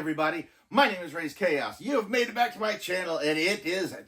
everybody. My name is Raze Chaos. You have made it back to my channel, and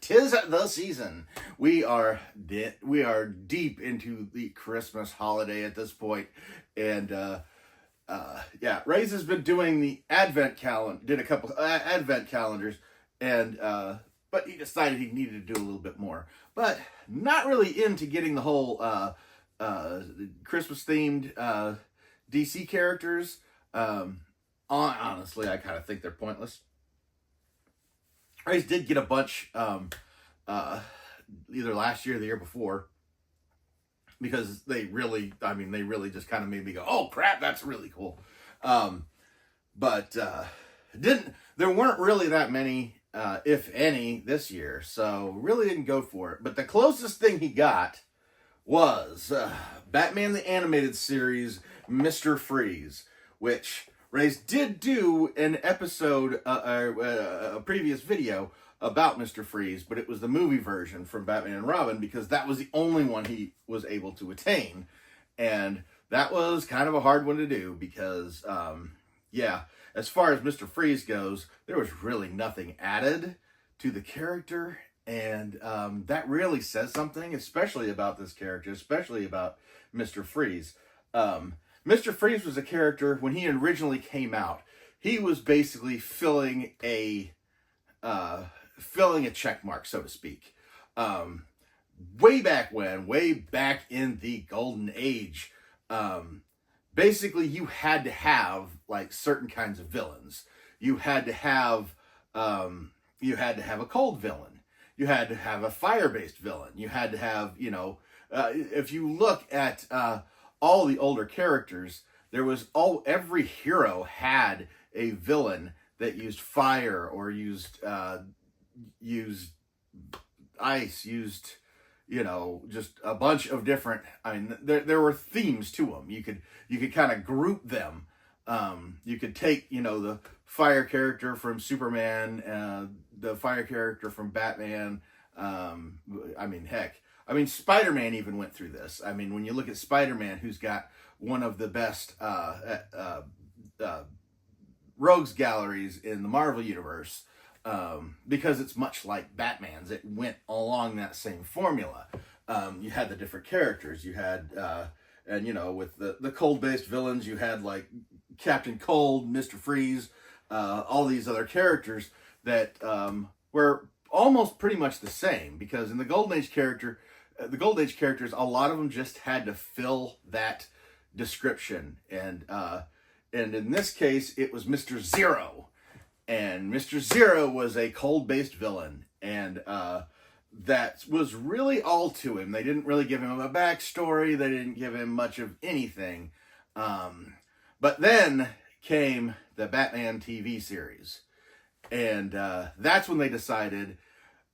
tis the season. We are deep into the Christmas holiday at this point, and yeah, Raze has been doing the Advent calendar. Did a couple Advent calendars, and but he decided he needed to do a little bit more. But not really into getting the whole Christmas themed DC characters. Honestly, I kind of think they're pointless. Raze did get a bunch either last year or the year before, because they really just kind of made me go, oh crap, that's really cool. But there weren't really that many, if any, this year, so really didn't go for it. But the closest thing he got was Batman the Animated Series, Mr. Freeze, which Raze did do an episode, a previous video about Mr. Freeze, but it was the movie version from Batman and Robin, because that was the only one he was able to attain. And that was kind of a hard one to do because, yeah, as far as Mr. Freeze goes, there was really nothing added to the character. And that really says something, especially about this character, especially about Mr. Freeze. Mr. Freeze was a character, when he originally came out, he was basically filling a check mark, so to speak. Way back in the golden age, basically you had to have like certain kinds of villains. You had to have a cold villain. You had to have a fire-based villain. You had to have, if you look at all the older characters, every hero had a villain that used fire or used ice, used, just a bunch of different, there were themes to them. You could kind of group them. You could take, the fire character from Superman, the fire character from Batman. Spider-Man even went through this. When you look at Spider-Man, who's got one of the best rogues galleries in the Marvel Universe, because it's much like Batman's. It went along that same formula. You had the different characters. You had, with the cold-based villains, you had like Captain Cold, Mr. Freeze, all these other characters that were almost pretty much the same, because in the Golden Age characters, a lot of them just had to fill that description. And in this case, it was Mr. Zero. And Mr. Zero was a cold-based villain. And that was really all to him. They didn't really give him a backstory. They didn't give him much of anything. But then came the Batman TV series. And that's when they decided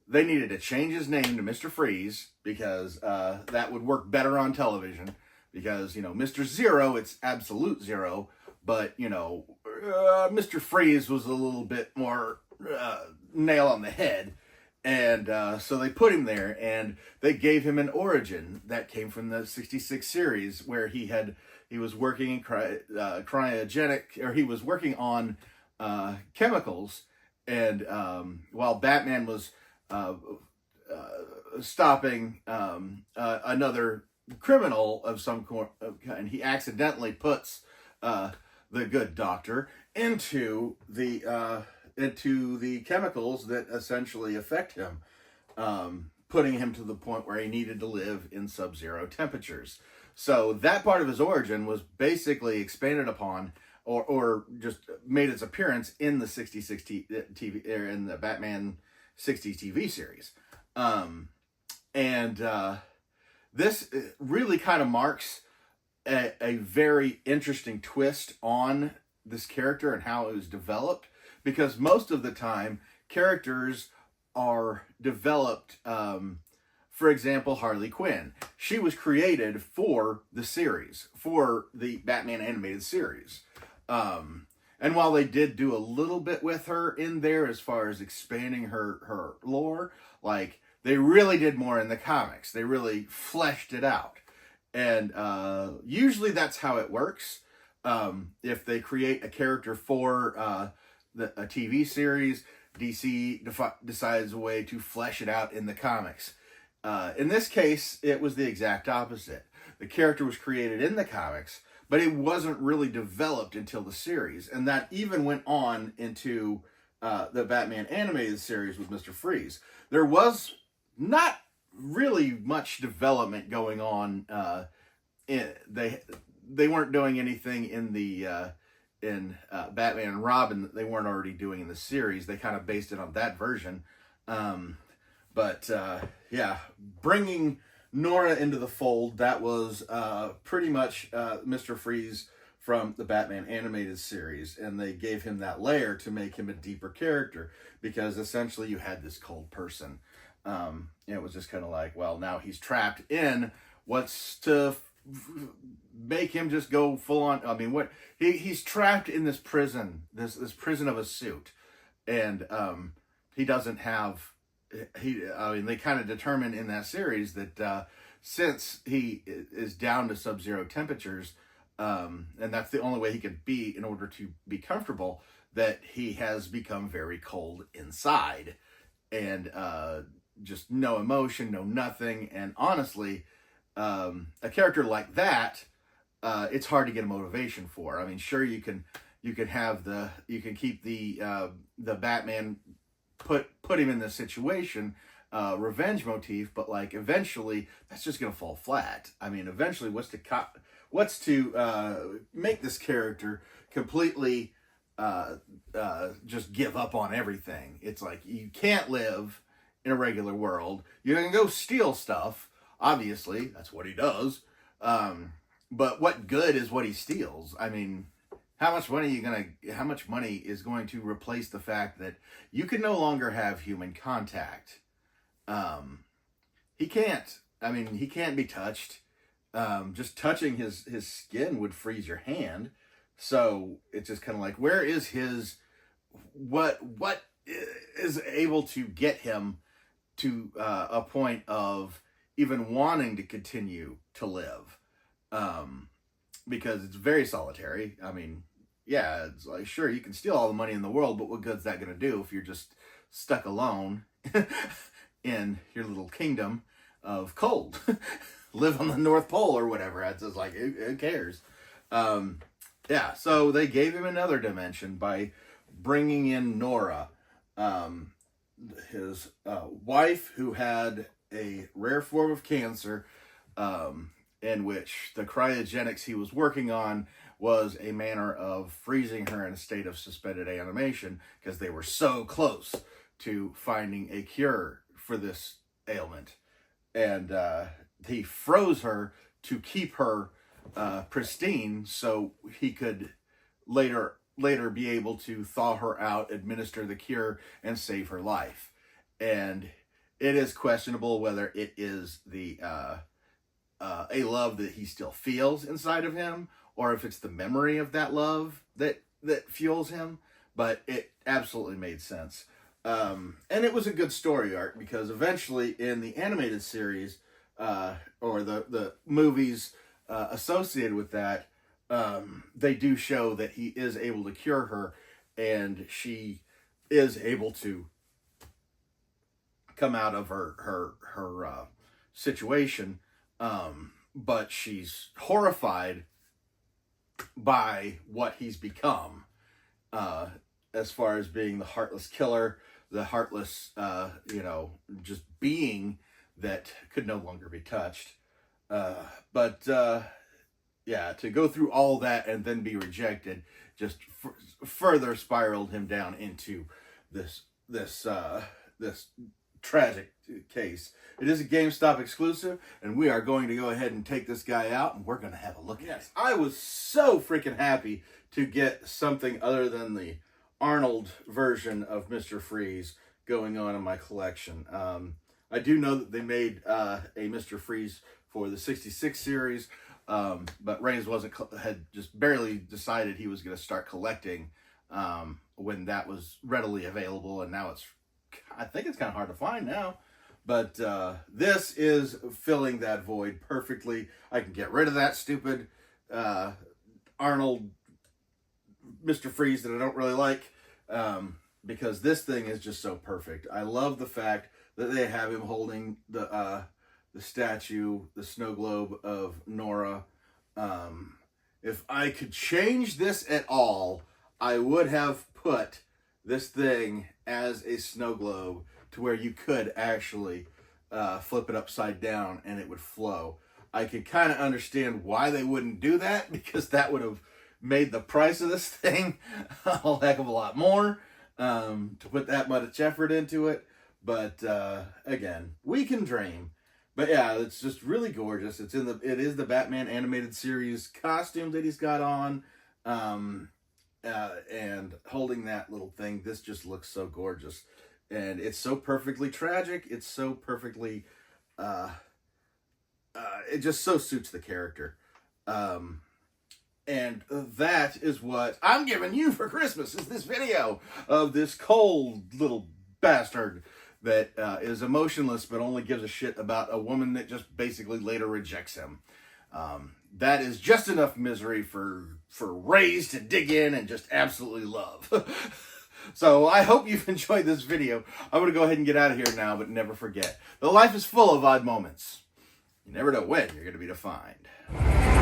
they needed to change his name to Mr. Freeze, because that would work better on television. Because, Mr. Zero, it's absolute zero. But, Mr. Freeze was a little bit more nail on the head. And so they put him there, and they gave him an origin that came from the 66 series, where he was working in cryogenic, or he was working on chemicals. And while Batman was stopping another criminal of some kind, he accidentally puts the good doctor into the chemicals that essentially affect him, putting him to the point where he needed to live in sub-zero temperatures. So that part of his origin was basically expanded upon, or just made its appearance in the 66 TV, or in the Batman 60s TV series. This really kind of marks a very interesting twist on this character and how it was developed, because most of the time characters are developed, for example, Harley Quinn. She was created for the series, for the Batman animated series. And while they did do a little bit with her in there as far as expanding her lore, like, they really did more in the comics. They really fleshed it out. And usually that's how it works. If they create a character for a TV series, DC decides a way to flesh it out in the comics. In this case, it was the exact opposite. The character was created in the comics, but it wasn't really developed until the series. And that even went on into the Batman animated series with Mr. Freeze. There was not really much development going on. They weren't doing anything in the Batman and Robin that they weren't already doing in the series. They kind of based it on that version. Yeah, bringing Nora into the fold, that was pretty much Mr. Freeze from the Batman animated series, and they gave him that layer to make him a deeper character, because essentially you had this cold person. It was just kind of like, well, now he's trapped in what's to make him just go full on. I mean, what he's trapped in this prison, this prison of a suit, and he doesn't have. I mean, they kind of determined in that series that since he is down to sub-zero temperatures, and that's the only way he could be in order to be comfortable, that he has become very cold inside, and just no emotion, no nothing. And honestly, a character like that, it's hard to get a motivation for. I mean, sure, you can keep the Batman, put him in this situation, revenge motif, but like eventually that's just gonna fall flat. I mean, eventually what's to make this character completely just give up on everything. It's like, you can't live in a regular world. You can go steal stuff, obviously, that's what he does, but what good is what he steals? I mean, how much money is going to replace the fact that you can no longer have human contact? He can't. I mean, he can't be touched. Just touching his skin would freeze your hand. So it's just kind of like, where is his, what is able to get him to a point of even wanting to continue to live? Because it's very solitary. I mean, yeah, it's like, sure, you can steal all the money in the world, but what good's that going to do if you're just stuck alone in your little kingdom of cold? Live on the North Pole or whatever. It's just like, who cares? Yeah, so they gave him another dimension by bringing in Nora, his wife, who had a rare form of cancer, in which the cryogenics he was working on was a manner of freezing her in a state of suspended animation, because they were so close to finding a cure for this ailment. And he froze her to keep her pristine, so he could later be able to thaw her out, administer the cure, and save her life. And it is questionable whether it is a love that he still feels inside of him, or if it's the memory of that love that fuels him. But it absolutely made sense. And it was a good story arc, because eventually in the animated series, or the movies associated with that, they do show that he is able to cure her, and she is able to come out of her situation. But she's horrified by what he's become, as far as being the heartless killer, the heartless, just being that could no longer be touched. Yeah, to go through all that and then be rejected just further spiraled him down into this tragic case. It is a Gamestop exclusive, and we are going to go ahead and take this guy out, and we're going to have a look at it. I was so freaking happy to get something other than the Arnold version of Mr. Freeze going on in my collection. I do know that they made a Mr. Freeze for the 66 series, but Raze had just barely decided he was going to start collecting when that was readily available, and now I think it's kind of hard to find now. But this is filling that void perfectly. I can get rid of that stupid Arnold Mr. Freeze that I don't really like, because this thing is just so perfect. I love the fact that they have him holding the statue, the snow globe of Nora. If I could change this at all, I would have put this thing as a snow globe to where you could actually flip it upside down and it would flow. I could kind of understand why they wouldn't do that, because that would have made the price of this thing a whole heck of a lot more to put that much effort into it. But again, we can dream. But yeah, it's just really gorgeous. It is the Batman animated series costume that he's got on, and holding that little thing. This just looks so gorgeous, and it's so perfectly tragic. It's so perfectly, it just so suits the character. And that is what I'm giving you for Christmas, is this video of this cold little bastard that is emotionless but only gives a shit about a woman that just basically later rejects him. That is just enough misery for Raze to dig in and just absolutely love. So I hope you've enjoyed this video. I'm going to go ahead and get out of here now, but never forget, that life is full of odd moments. You never know when you're going to be defined.